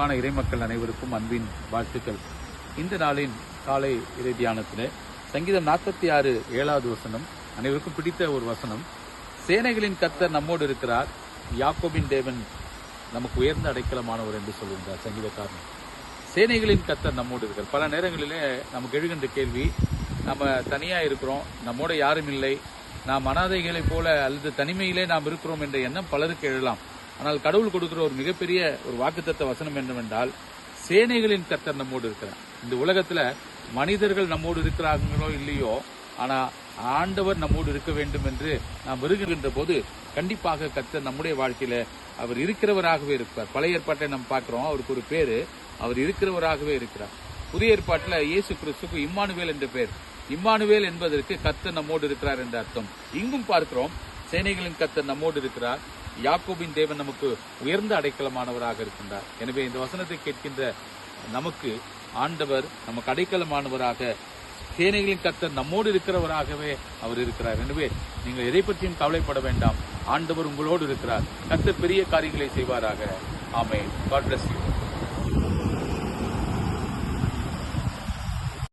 அன்பான இறைமக்கள் அனைவருக்கும் அன்பின் வாழ்த்துக்கள். இந்த நாளின் காலை இறை தியானத்தில் சங்கீதம் 46 7வது வசனம் அனைவருக்கும் பிடித்த ஒரு வசனம். சேனைகளின் கர்த்தர் நம்மோடு இருக்கிறார், யாக்கோபின் தேவன் நமக்கு உயர்ந்த அடைக்கலமானவர் என்று சொல்லுகிறார் சங்கீதக்காரன். சேனைகளின் கர்த்தர் நம்மோடு இருக்கிறார். பல நேரங்களிலே நமக்கு எழுகின்ற கேள்வி, நம்ம தனியாக இருக்கிறோம், நம்மோட யாரும் இல்லை, நாம் அனாதைகளைப் போல அல்லது தனிமையிலே நாம் இருக்கிறோம் என்ற எண்ணம் பலருக்கு எழலாம். ஆனால் கடவுள் கொடுக்கிற ஒரு மிகப்பெரிய ஒரு வாக்குத்தத்த வசனம் என்னவென்றால், சேனைகளின் கர்த்தர் நம்மோடு இருக்கிறார். இந்த உலகத்துல மனிதர்கள் நம்மோடு இருக்கிறார்களோ இல்லையோ, ஆனா ஆண்டவர் நம்மோடு இருக்க வேண்டும் என்று நாம் விரும்புகின்ற போது கண்டிப்பாக கர்த்தர் நம்முடைய வாழ்க்கையில அவர் இருக்கிறவராகவே இருப்பார். பழைய ஏற்பாட்டை நாம் பார்க்கிறோம், அவருக்கு ஒரு பேரு, அவர் இருக்கிறவராகவே இருக்கிறார். புதிய ஏற்பாட்டில் இயேசு கிறிஸ்துக்கு இம்மானுவேல் என்ற பேர். இம்மானுவேல் என்பதற்கு கர்த்தர் நம்மோடு இருக்கிறார் என்ற அர்த்தம். இங்கும் பார்க்கிறோம், சேனைகளின் கர்த்தர் நம்மோடு இருக்கிறார், யாக்கோபின் தேவன் நமக்கு உயர்ந்த அடைக்கலமானவராக இருக்கின்றார். எனவே இந்த வசனத்தை கேட்கின்ற நமக்கு ஆண்டவர் நமக்கு அடைக்கலமானவராக, சேனைகளின் கர்த்தர் நம்மோடு இருக்கிறவராகவே அவர் இருக்கிறார். எனவே நீங்கள் எதை பற்றியும் கவலைப்பட வேண்டாம், ஆண்டவர் உங்களோடு இருக்கிறார். கர்த்தர் பெரிய காரியங்களை செய்வாராக. ஆமென். God bless you.